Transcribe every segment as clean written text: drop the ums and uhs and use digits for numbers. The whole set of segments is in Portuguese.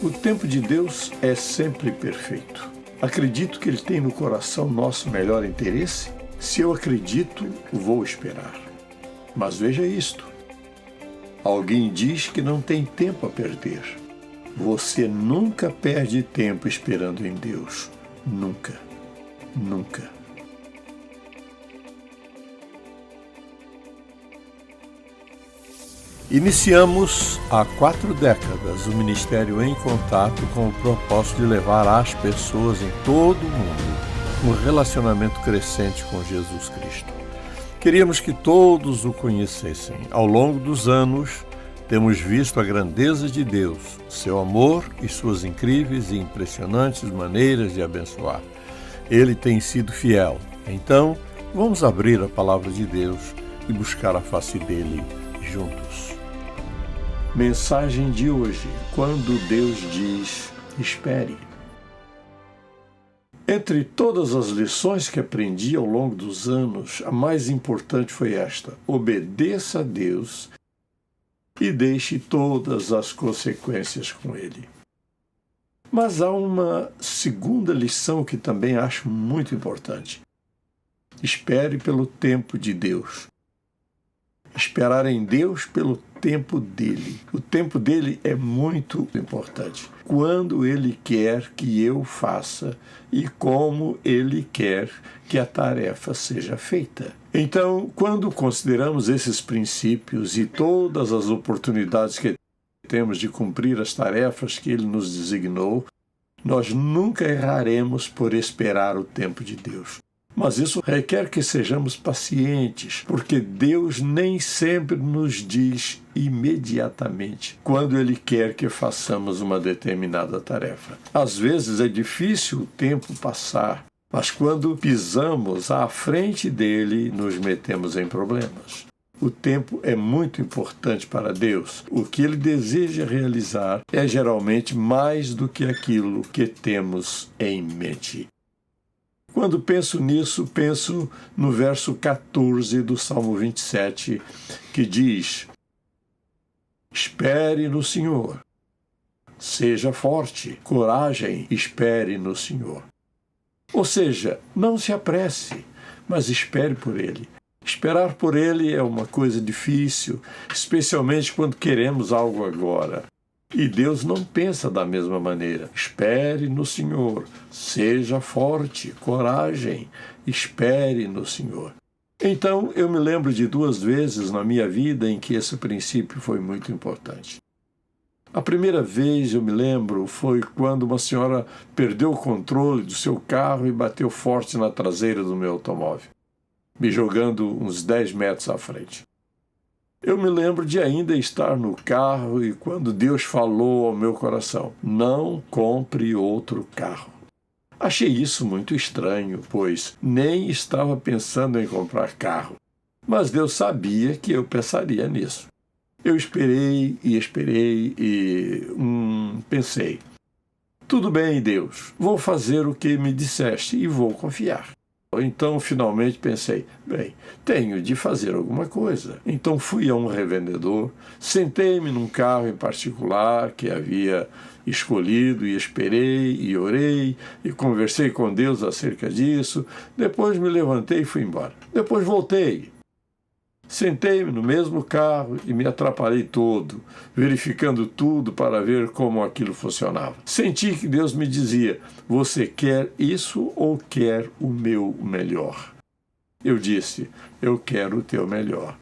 O tempo de Deus é sempre perfeito. Acredito que Ele tem no coração nosso melhor interesse? Se eu acredito, vou esperar. Mas veja isto. Alguém diz que não tem tempo a perder. Você nunca perde tempo esperando em Deus. Nunca. Nunca. Iniciamos há 4 décadas o Ministério Em Contato com o propósito de levar às pessoas em todo o mundo um relacionamento crescente com Jesus Cristo. Queríamos que todos o conhecessem. Ao longo dos anos, temos visto a grandeza de Deus, seu amor e suas incríveis e impressionantes maneiras de abençoar. Ele tem sido fiel. Então, vamos abrir a palavra de Deus e buscar a face dele juntos. Mensagem de hoje: quando Deus diz, espere. Entre todas as lições que aprendi ao longo dos anos, a mais importante foi esta: obedeça a Deus e deixe todas as consequências com Ele. Mas há uma segunda lição que também acho muito importante. Espere pelo tempo de Deus. Esperar em Deus pelo tempo dele. O tempo dele é muito importante. Quando ele quer que eu faça e como ele quer que a tarefa seja feita. Então, quando consideramos esses princípios e todas as oportunidades que temos de cumprir as tarefas que ele nos designou, nós nunca erraremos por esperar o tempo de Deus. Mas isso requer que sejamos pacientes, porque Deus nem sempre nos diz imediatamente quando Ele quer que façamos uma determinada tarefa. Às vezes é difícil o tempo passar, mas quando pisamos à frente dele, nos metemos em problemas. O tempo é muito importante para Deus. O que Ele deseja realizar é geralmente mais do que aquilo que temos em mente. Quando penso nisso, penso no verso 14 do Salmo 27, que diz: espere no Senhor, seja forte, coragem, espere no Senhor. Ou seja, não se apresse, mas espere por Ele. Esperar por Ele é uma coisa difícil, especialmente quando queremos algo agora. E Deus não pensa da mesma maneira. Espere no Senhor, seja forte, coragem, espere no Senhor. Então, eu me lembro de 2 vezes na minha vida em que esse princípio foi muito importante. A primeira vez, eu me lembro, foi quando uma senhora perdeu o controle do seu carro e bateu forte na traseira do meu automóvel, me jogando uns 10 metros à frente. Eu me lembro de ainda estar no carro e quando Deus falou ao meu coração: não compre outro carro. Achei isso muito estranho, pois nem estava pensando em comprar carro. Mas Deus sabia que eu pensaria nisso. Eu esperei e pensei: tudo bem, Deus, vou fazer o que me disseste e vou confiar. Então, finalmente pensei, tenho de fazer alguma coisa. Então fui a um revendedor, sentei-me num carro em particular que havia escolhido e esperei e orei e conversei com Deus acerca disso. Depois me levantei e fui embora. Depois voltei. Sentei-me no mesmo carro e me atrapalhei todo, verificando tudo para ver como aquilo funcionava. Senti que Deus me dizia: você quer isso ou quer o meu melhor? Eu disse: eu quero o teu melhor.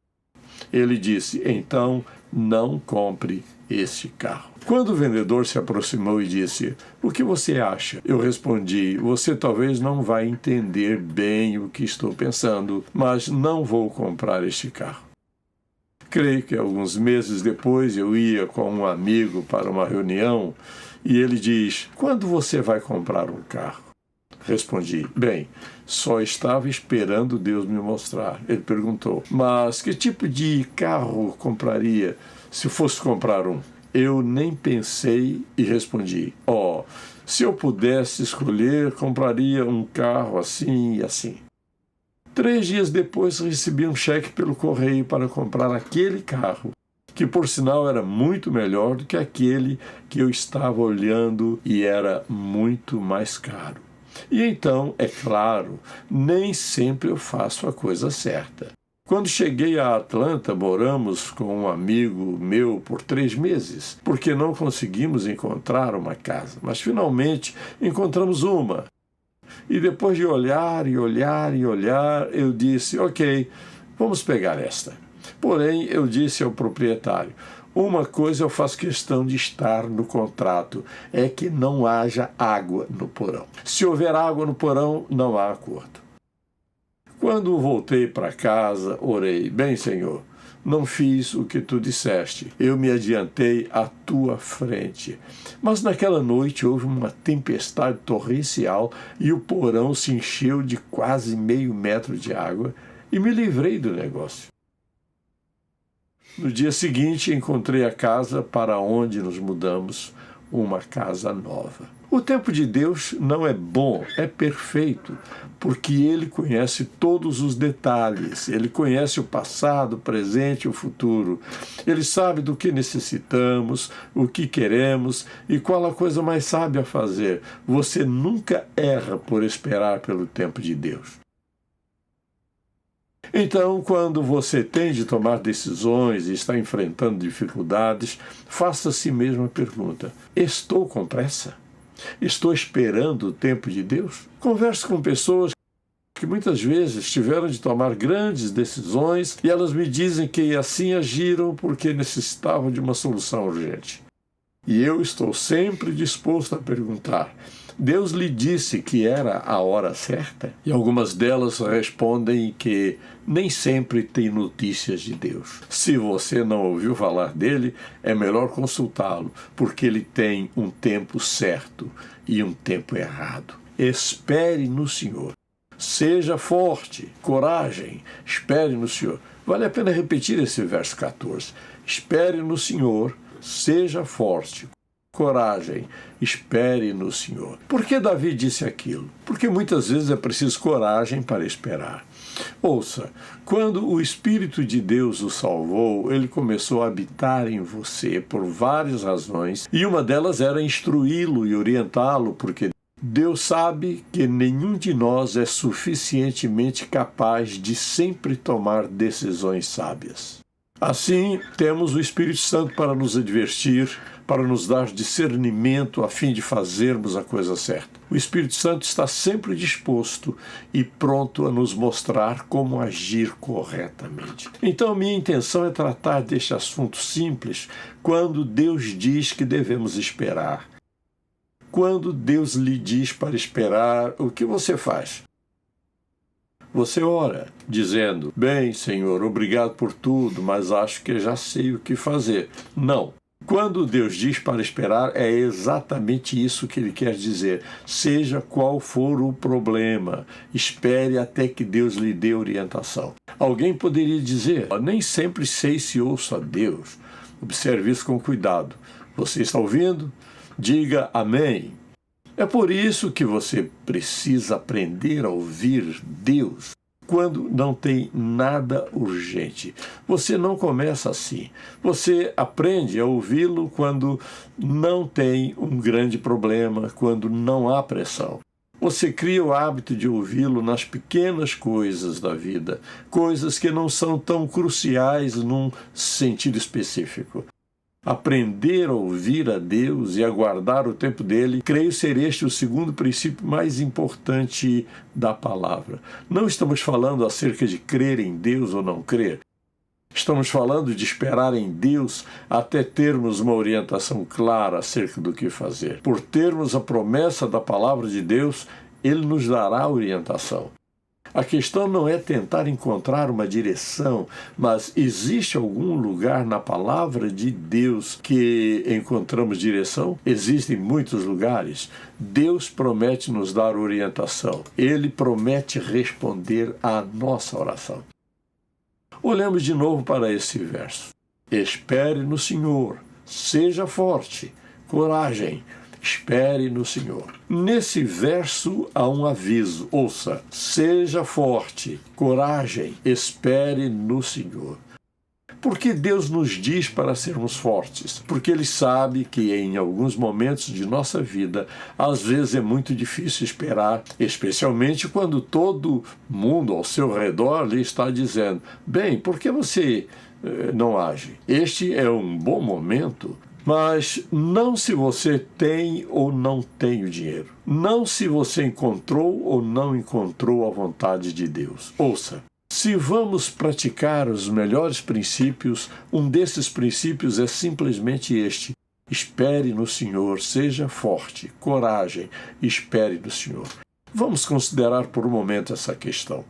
Ele disse: então não compre este carro. Quando o vendedor se aproximou e disse: o que você acha? Eu respondi: você talvez não vai entender bem o que estou pensando, mas não vou comprar este carro. Creio que alguns meses depois eu ia com um amigo para uma reunião e ele diz: quando você vai comprar um carro? Respondi: só estava esperando Deus me mostrar. Ele perguntou: mas que tipo de carro compraria se fosse comprar um? Eu nem pensei e respondi: se eu pudesse escolher, compraria um carro assim e assim. 3 dias depois recebi um cheque pelo correio para comprar aquele carro que por sinal era muito melhor do que aquele que eu estava olhando e era muito mais caro. E então, é claro, nem sempre eu faço a coisa certa. Quando cheguei a Atlanta, moramos com um amigo meu por 3 meses, porque não conseguimos encontrar uma casa, mas finalmente encontramos uma. E depois de olhar e olhar e olhar, eu disse, ok, vamos pegar esta. Porém, eu disse ao proprietário, uma coisa eu faço questão de estar no contrato, é que não haja água no porão. Se houver água no porão, não há acordo. Quando voltei para casa, orei, bem, Senhor, não fiz o que tu disseste, eu me adiantei à tua frente. Mas naquela noite houve uma tempestade torrencial e o porão se encheu de quase meio metro de água e me livrei do negócio. No dia seguinte, encontrei a casa para onde nos mudamos, uma casa nova. O tempo de Deus não é bom, é perfeito, porque Ele conhece todos os detalhes. Ele conhece o passado, o presente e o futuro. Ele sabe do que necessitamos, o que queremos e qual a coisa mais sábia a fazer. Você nunca erra por esperar pelo tempo de Deus. Então, quando você tem de tomar decisões e está enfrentando dificuldades, faça a si mesmo a pergunta: estou com pressa? Estou esperando o tempo de Deus? Converse com pessoas que muitas vezes tiveram de tomar grandes decisões e elas me dizem que assim agiram porque necessitavam de uma solução urgente. E eu estou sempre disposto a perguntar: Deus lhe disse que era a hora certa? E algumas delas respondem que nem sempre tem notícias de Deus. Se você não ouviu falar dele, é melhor consultá-lo, porque ele tem um tempo certo e um tempo errado. Espere no Senhor. Seja forte, coragem, espere no Senhor. Vale a pena repetir esse verso 14. Espere no Senhor, seja forte, coragem, espere no Senhor. Por que Davi disse aquilo? Porque muitas vezes é preciso coragem para esperar. Ouça, quando o Espírito de Deus o salvou, ele começou a habitar em você por várias razões, e uma delas era instruí-lo e orientá-lo, porque Deus sabe que nenhum de nós é suficientemente capaz de sempre tomar decisões sábias. Assim, temos o Espírito Santo para nos advertir, para nos dar discernimento a fim de fazermos a coisa certa. O Espírito Santo está sempre disposto e pronto a nos mostrar como agir corretamente. Então, minha intenção é tratar deste assunto simples quando Deus diz que devemos esperar. Quando Deus lhe diz para esperar, o que você faz? Você ora, dizendo, bem, Senhor, obrigado por tudo, mas acho que já sei o que fazer. Não. Quando Deus diz para esperar, é exatamente isso que Ele quer dizer. Seja qual for o problema, espere até que Deus lhe dê orientação. Alguém poderia dizer, nem sempre sei se ouço a Deus. Observe isso com cuidado. Você está ouvindo? Diga amém. É por isso que você precisa aprender a ouvir Deus quando não tem nada urgente. Você não começa assim. Você aprende a ouvi-lo quando não tem um grande problema, quando não há pressão. Você cria o hábito de ouvi-lo nas pequenas coisas da vida, coisas que não são tão cruciais num sentido específico. Aprender a ouvir a Deus e aguardar o tempo dele, creio ser este o segundo princípio mais importante da palavra. Não estamos falando acerca de crer em Deus ou não crer. Estamos falando de esperar em Deus até termos uma orientação clara acerca do que fazer. Por termos a promessa da palavra de Deus, Ele nos dará orientação. A questão não é tentar encontrar uma direção, mas existe algum lugar na palavra de Deus que encontramos direção? Existem muitos lugares. Deus promete nos dar orientação. Ele promete responder à nossa oração. Olhemos de novo para esse verso. Espere no Senhor, seja forte, coragem. Espere no Senhor. Nesse verso há um aviso. Ouça, seja forte, coragem, espere no Senhor. Por que Deus nos diz para sermos fortes? Porque Ele sabe que em alguns momentos de nossa vida, às vezes é muito difícil esperar, especialmente quando todo mundo ao seu redor lhe está dizendo: bem, por que você não age? Este é um bom momento. Mas não se você tem ou não tem o dinheiro. Não se você encontrou ou não encontrou a vontade de Deus. Ouça, se vamos praticar os melhores princípios, um desses princípios é simplesmente este: espere no Senhor, seja forte, coragem, espere no Senhor. Vamos considerar por um momento essa questão.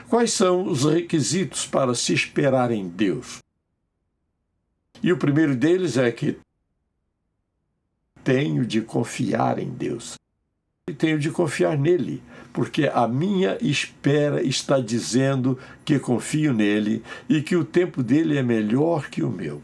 Quais são os requisitos para se esperar em Deus? E o primeiro deles é que tenho de confiar em Deus. E tenho de confiar nele, porque a minha espera está dizendo que confio nele e que o tempo dele é melhor que o meu.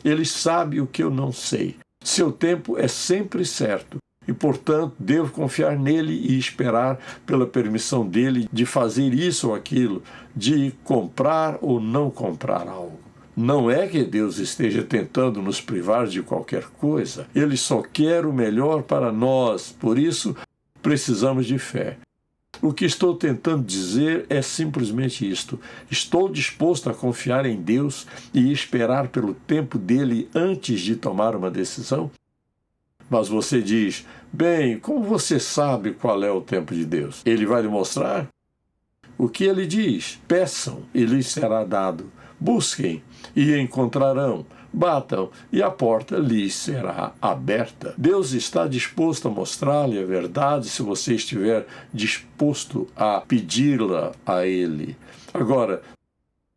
Ele sabe o que eu não sei. Seu tempo é sempre certo e, portanto, devo confiar nele e esperar pela permissão dele de fazer isso ou aquilo, de comprar ou não comprar algo. Não é que Deus esteja tentando nos privar de qualquer coisa. Ele só quer o melhor para nós. Por isso, precisamos de fé. O que estou tentando dizer é simplesmente isto: estou disposto a confiar em Deus e esperar pelo tempo dele antes de tomar uma decisão? Mas você diz: bem, como você sabe qual é o tempo de Deus? Ele vai lhe mostrar? O que ele diz? Peçam e lhes será dado. Busquem e encontrarão. Batam e a porta lhes será aberta. Deus está disposto a mostrar-lhe a verdade se você estiver disposto a pedi-la a Ele. Agora,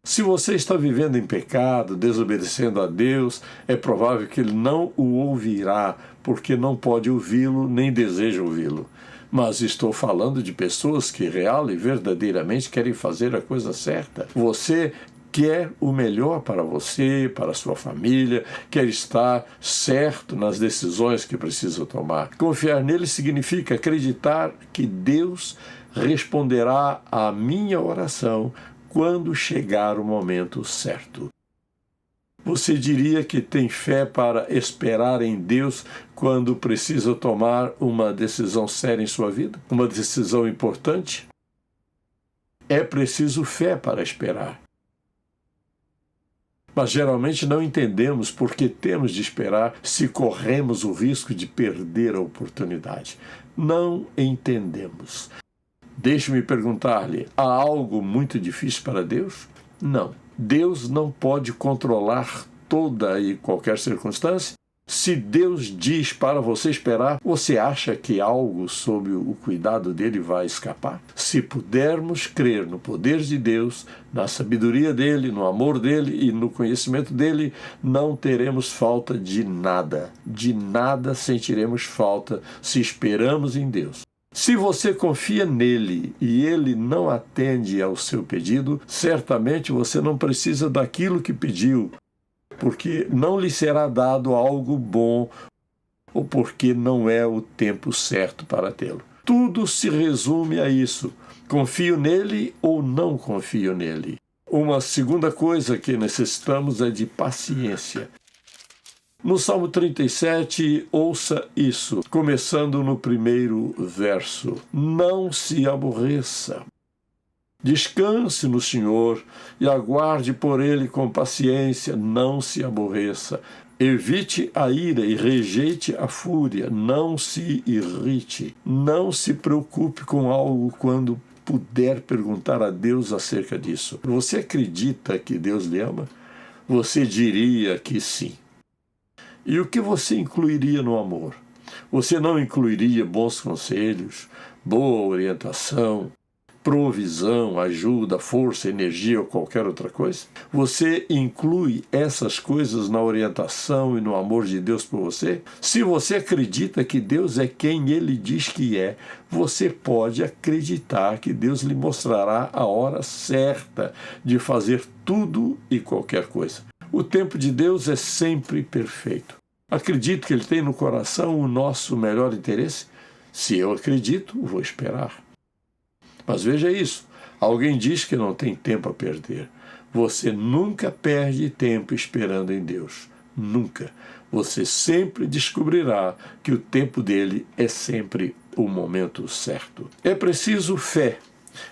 se você está vivendo em pecado, desobedecendo a Deus, é provável que Ele não o ouvirá, porque não pode ouvi-lo nem deseja ouvi-lo. Mas estou falando de pessoas que real e verdadeiramente querem fazer a coisa certa. Você quer o melhor para você, para a sua família, quer estar certo nas decisões que precisa tomar. Confiar nele significa acreditar que Deus responderá à minha oração quando chegar o momento certo. Você diria que tem fé para esperar em Deus quando precisa tomar uma decisão séria em sua vida? Uma decisão importante? É preciso fé para esperar. Mas geralmente não entendemos por que temos de esperar se corremos o risco de perder a oportunidade. Não entendemos. Deixe-me perguntar-lhe: há algo muito difícil para Deus? Não. Deus não pode controlar toda e qualquer circunstância. Se Deus diz para você esperar, você acha que algo sob o cuidado dele vai escapar? Se pudermos crer no poder de Deus, na sabedoria dele, no amor dele e no conhecimento dele, não teremos falta de nada. De nada sentiremos falta se esperamos em Deus. Se você confia nele e ele não atende ao seu pedido, certamente você não precisa daquilo que pediu, porque não lhe será dado algo bom ou porque não é o tempo certo para tê-lo. Tudo se resume a isso: confio nele ou não confio nele. Uma segunda coisa que necessitamos é de paciência. No Salmo 37, ouça isso, começando no primeiro verso: não se aborreça. Descanse no Senhor e aguarde por Ele com paciência, não se aborreça. Evite a ira e rejeite a fúria, não se irrite. Não se preocupe com algo quando puder perguntar a Deus acerca disso. Você acredita que Deus lhe ama? Você diria que sim. E o que você incluiria no amor? Você não incluiria bons conselhos, boa orientação, provisão, ajuda, força, energia ou qualquer outra coisa? Você inclui essas coisas na orientação e no amor de Deus por você? Se você acredita que Deus é quem Ele diz que é, você pode acreditar que Deus lhe mostrará a hora certa de fazer tudo e qualquer coisa. O tempo de Deus é sempre perfeito. Acredito que Ele tem no coração o nosso melhor interesse? Se eu acredito, vou esperar. Mas veja isso: alguém diz que não tem tempo a perder. Você nunca perde tempo esperando em Deus. Nunca. Você sempre descobrirá que o tempo dele é sempre o momento certo. É preciso fé,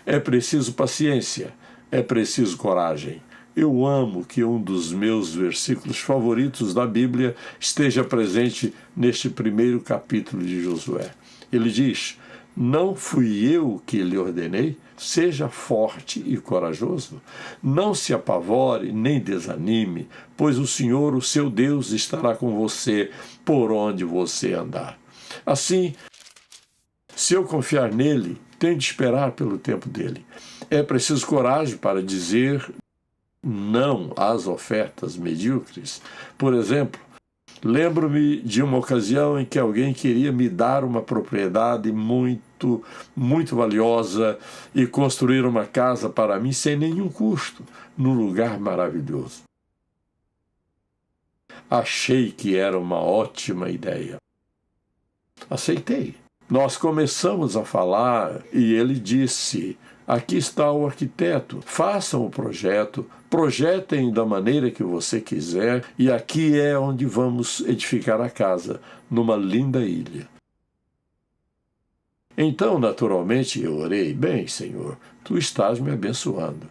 é preciso paciência, é preciso coragem. Eu amo que um dos meus versículos favoritos da Bíblia esteja presente neste primeiro capítulo de Josué. Ele diz: não fui eu que lhe ordenei? Seja forte e corajoso. Não se apavore nem desanime, pois o Senhor, o seu Deus, estará com você por onde você andar. Assim, se eu confiar nele, tenho de esperar pelo tempo dele. É preciso coragem para dizer não às ofertas medíocres. Por exemplo, lembro-me de uma ocasião em que alguém queria me dar uma propriedade muito valiosa e construir uma casa para mim sem nenhum custo, num lugar maravilhoso. Achei que era uma ótima ideia. Aceitei. Nós começamos a falar e ele disse: aqui está o arquiteto, façam o projeto, projetem da maneira que você quiser e aqui é onde vamos edificar a casa, numa linda ilha. Então, naturalmente, eu orei: bem, Senhor, tu estás me abençoando.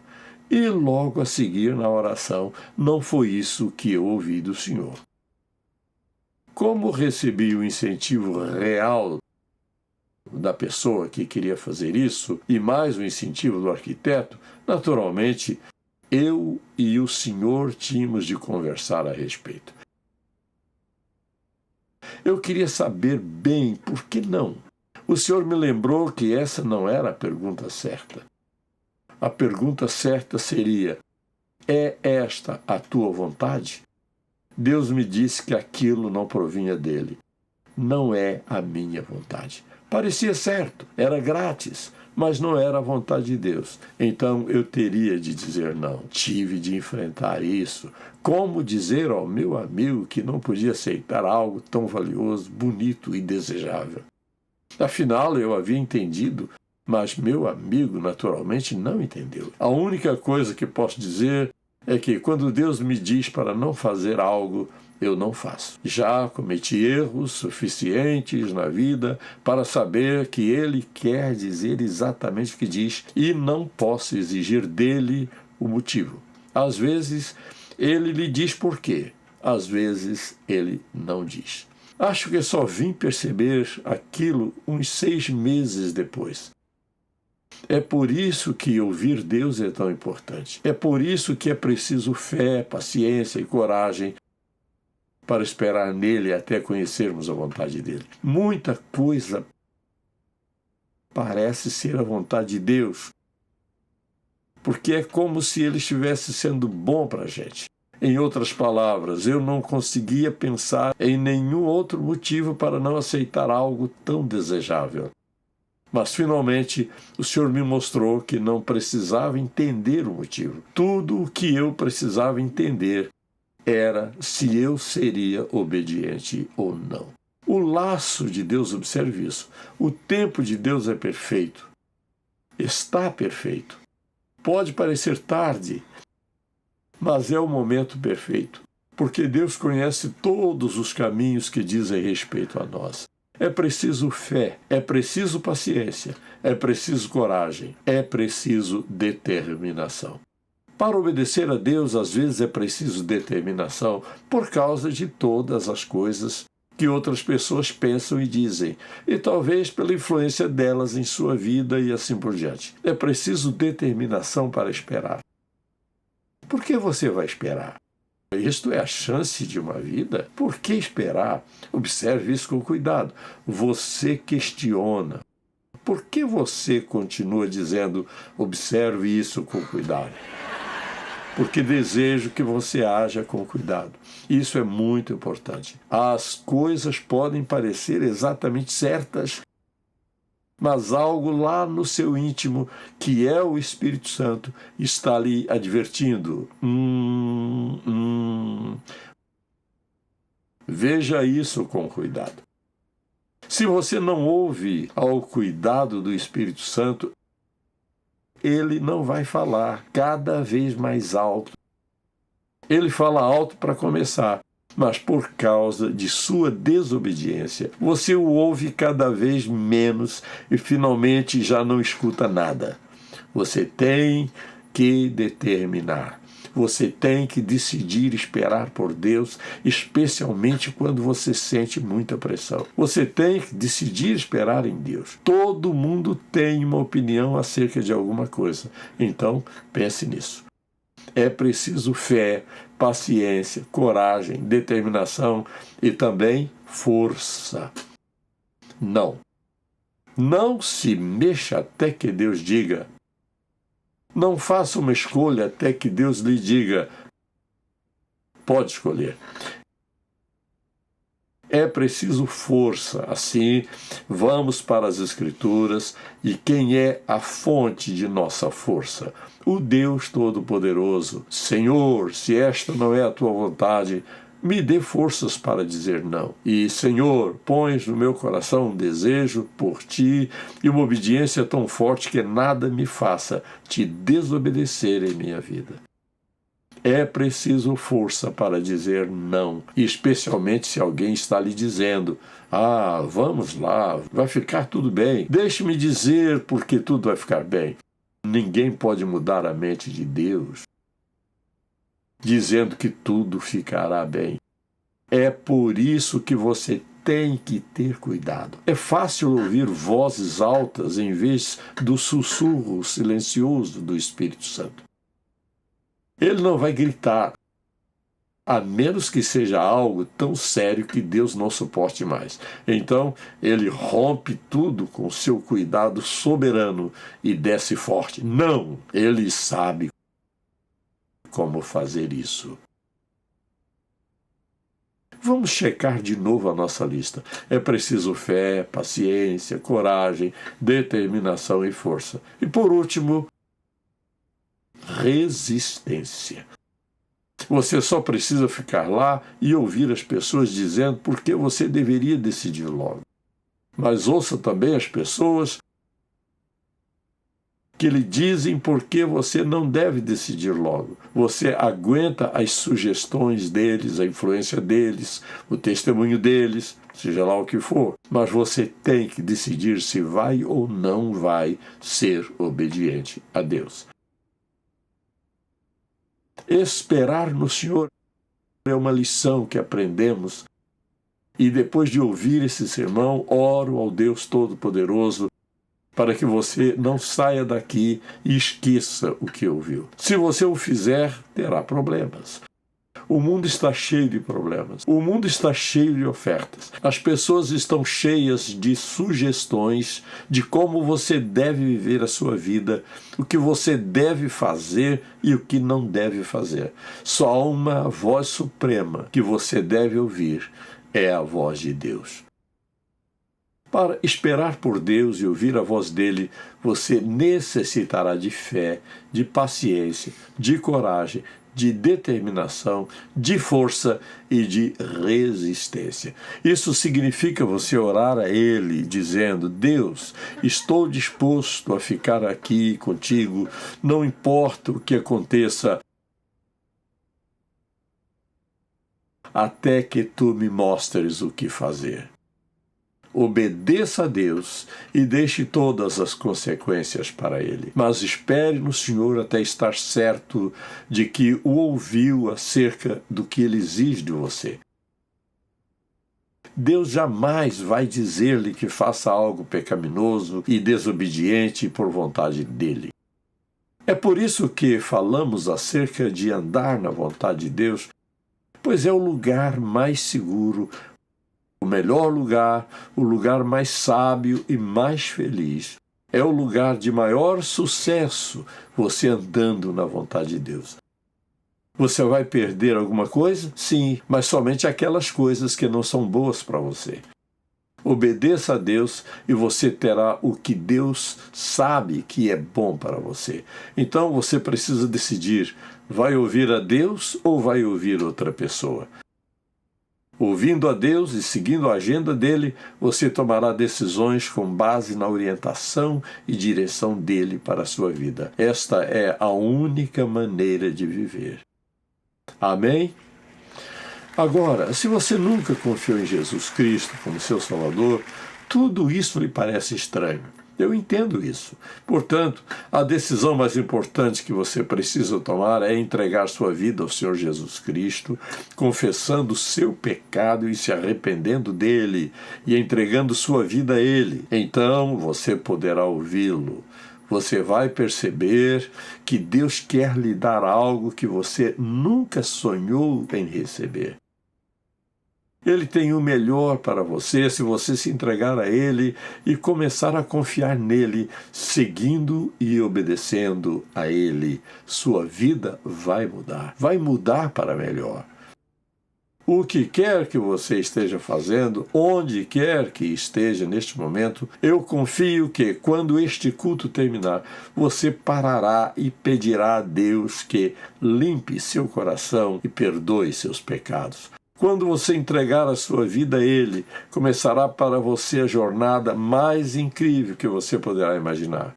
E logo a seguir na oração, não foi isso que eu ouvi do Senhor. Como recebi o incentivo real da pessoa que queria fazer isso, e mais o incentivo do arquiteto, naturalmente, eu e o Senhor tínhamos de conversar a respeito. Eu queria saber bem por que não. O Senhor me lembrou que essa não era a pergunta certa. A pergunta certa seria: é esta a tua vontade? Deus me disse que aquilo não provinha dele. Não é a minha vontade. Parecia certo, era grátis, mas não era a vontade de Deus. Então eu teria de dizer não. Tive de enfrentar isso. Como dizer ao meu amigo que não podia aceitar algo tão valioso, bonito e desejável? Afinal, eu havia entendido, mas meu amigo naturalmente não entendeu. A única coisa que posso dizer é que quando Deus me diz para não fazer algo, eu não faço. Já cometi erros suficientes na vida para saber que Ele quer dizer exatamente o que diz e não posso exigir dele o motivo. Às vezes, Ele lhe diz por quê. Às vezes, Ele não diz. Acho que só vim perceber aquilo uns 6 meses depois. É por isso que ouvir Deus é tão importante. É por isso que é preciso fé, paciência e coragem para esperar nele até conhecermos a vontade dele. Muita coisa parece ser a vontade de Deus, porque é como se ele estivesse sendo bom para a gente. Em outras palavras, eu não conseguia pensar em nenhum outro motivo para não aceitar algo tão desejável. Mas, finalmente, o Senhor me mostrou que não precisava entender o motivo. Tudo o que eu precisava entender era se eu seria obediente ou não. O laço de Deus, observe isso. O tempo de Deus é perfeito. Está perfeito. Pode parecer tarde, mas é o momento perfeito, porque Deus conhece todos os caminhos que dizem respeito a nós. É preciso fé, é preciso paciência, é preciso coragem, é preciso determinação. Para obedecer a Deus, às vezes é preciso determinação por causa de todas as coisas que outras pessoas pensam e dizem, e talvez pela influência delas em sua vida e assim por diante. É preciso determinação para esperar. Por que você vai esperar? Isto é a chance de uma vida? Por que esperar? Observe isso com cuidado. Você questiona. Por que você continua dizendo, observe isso com cuidado? Porque desejo que você haja com cuidado. Isso é muito importante. As coisas podem parecer exatamente certas, mas algo lá no seu íntimo, que é o Espírito Santo, está lhe advertindo. Veja isso com cuidado. Se você não ouve ao cuidado do Espírito Santo, ele não vai falar cada vez mais alto. Ele fala alto para começar, mas por causa de sua desobediência, você o ouve cada vez menos e finalmente já não escuta nada. Você tem que determinar. Você tem que decidir esperar por Deus, especialmente quando você sente muita pressão. Você tem que decidir esperar em Deus. Todo mundo tem uma opinião acerca de alguma coisa. Então, pense nisso. É preciso fé, paciência, coragem, determinação e também força. Não. Não se mexa até que Deus diga. Não faça uma escolha até que Deus lhe diga, pode escolher. É preciso força. Assim, vamos para as Escrituras. E quem é a fonte de nossa força? O Deus Todo-Poderoso. Senhor, se esta não é a tua vontade, me dê forças para dizer não. E, Senhor, pões no meu coração um desejo por ti e uma obediência tão forte que nada me faça te desobedecer em minha vida. É preciso força para dizer não, especialmente se alguém está lhe dizendo, vamos lá, vai ficar tudo bem. Deixe-me dizer porque tudo vai ficar bem. Ninguém pode mudar a mente de Deus dizendo que tudo ficará bem. É por isso que você tem que ter cuidado. É fácil ouvir vozes altas em vez do sussurro silencioso do Espírito Santo. Ele não vai gritar, a menos que seja algo tão sério que Deus não suporte mais. Então, ele rompe tudo com seu cuidado soberano e desce forte. Não, ele sabe como fazer isso. Vamos checar de novo a nossa lista. É preciso fé, paciência, coragem, determinação e força. E por último, resistência. Você só precisa ficar lá e ouvir as pessoas dizendo por que você deveria decidir logo. Mas ouça também as pessoas que lhe dizem por que você não deve decidir logo. Você aguenta as sugestões deles, a influência deles, o testemunho deles, seja lá o que for. Mas você tem que decidir se vai ou não vai ser obediente a Deus. Esperar no Senhor é uma lição que aprendemos. E depois de ouvir esse sermão, oro ao Deus Todo-Poderoso para que você não saia daqui e esqueça o que ouviu. Se você o fizer, terá problemas. O mundo está cheio de problemas. O mundo está cheio de ofertas. As pessoas estão cheias de sugestões de como você deve viver a sua vida, o que você deve fazer e o que não deve fazer. Só há uma voz suprema que você deve ouvir, é a voz de Deus. Para esperar por Deus e ouvir a voz dele, você necessitará de fé, de paciência, de coragem, de determinação, de força e de resistência. Isso significa você orar a Ele, dizendo, Deus, estou disposto a ficar aqui contigo, não importa o que aconteça, até que tu me mostres o que fazer. Obedeça a Deus e deixe todas as consequências para Ele. Mas espere no Senhor até estar certo de que o ouviu acerca do que Ele exige de você. Deus jamais vai dizer-lhe que faça algo pecaminoso e desobediente por vontade dEle. É por isso que falamos acerca de andar na vontade de Deus, pois é o lugar mais seguro, o melhor lugar, o lugar mais sábio e mais feliz. É o lugar de maior sucesso, você andando na vontade de Deus. Você vai perder alguma coisa? Sim, mas somente aquelas coisas que não são boas para você. Obedeça a Deus e você terá o que Deus sabe que é bom para você. Então você precisa decidir, vai ouvir a Deus ou vai ouvir outra pessoa? Ouvindo a Deus e seguindo a agenda dele, você tomará decisões com base na orientação e direção dele para a sua vida. Esta é a única maneira de viver. Amém? Agora, se você nunca confiou em Jesus Cristo como seu Salvador, tudo isso lhe parece estranho. Eu entendo isso. Portanto, a decisão mais importante que você precisa tomar é entregar sua vida ao Senhor Jesus Cristo, confessando o seu pecado e se arrependendo dele, e entregando sua vida a Ele. Então você poderá ouvi-lo. Você vai perceber que Deus quer lhe dar algo que você nunca sonhou em receber. Ele tem o melhor para você se você se entregar a Ele e começar a confiar nele, seguindo e obedecendo a Ele. Sua vida vai mudar para melhor. O que quer que você esteja fazendo, onde quer que esteja neste momento, eu confio que, quando este culto terminar, você parará e pedirá a Deus que limpe seu coração e perdoe seus pecados. Quando você entregar a sua vida a Ele, começará para você a jornada mais incrível que você poderá imaginar.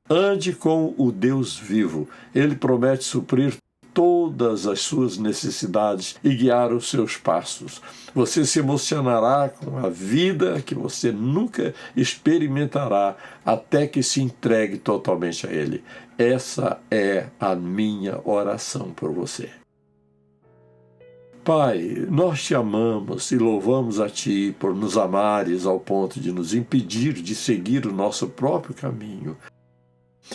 Ande com o Deus vivo. Ele promete suprir todas as suas necessidades e guiar os seus passos. Você se emocionará com a vida que você nunca experimentará até que se entregue totalmente a Ele. Essa é a minha oração por você. Pai, nós te amamos e louvamos a Ti por nos amares ao ponto de nos impedir de seguir o nosso próprio caminho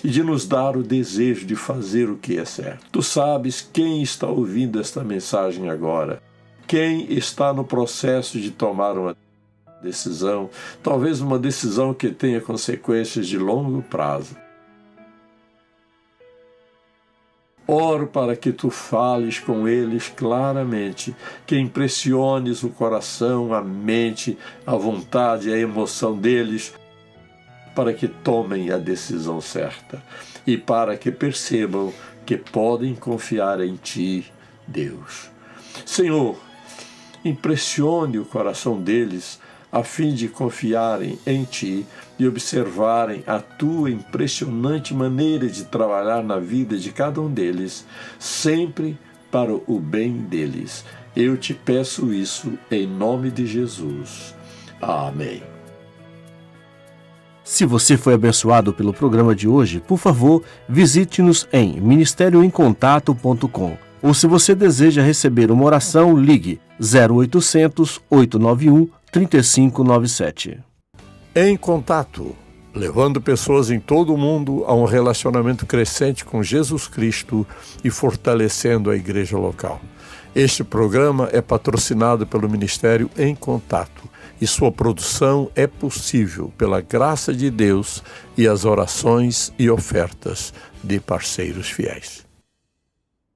e de nos dar o desejo de fazer o que é certo. Tu sabes quem está ouvindo esta mensagem agora, quem está no processo de tomar uma decisão, talvez uma decisão que tenha consequências de longo prazo. Oro para que tu fales com eles claramente, que impressiones o coração, a mente, a vontade e a emoção deles, para que tomem a decisão certa e para que percebam que podem confiar em ti, Deus. Senhor, impressione o coração deles a fim de confiarem em Ti e observarem a Tua impressionante maneira de trabalhar na vida de cada um deles, sempre para o bem deles. Eu te peço isso em nome de Jesus. Amém. Se você foi abençoado pelo programa de hoje, por favor, visite-nos em ministerioemcontato.com. Ou se você deseja receber uma oração, ligue 0800 891 3597. Em Contato, levando pessoas em todo o mundo a um relacionamento crescente com Jesus Cristo e fortalecendo a igreja local. Este programa é patrocinado pelo Ministério Em Contato e sua produção é possível pela graça de Deus e as orações e ofertas de parceiros fiéis.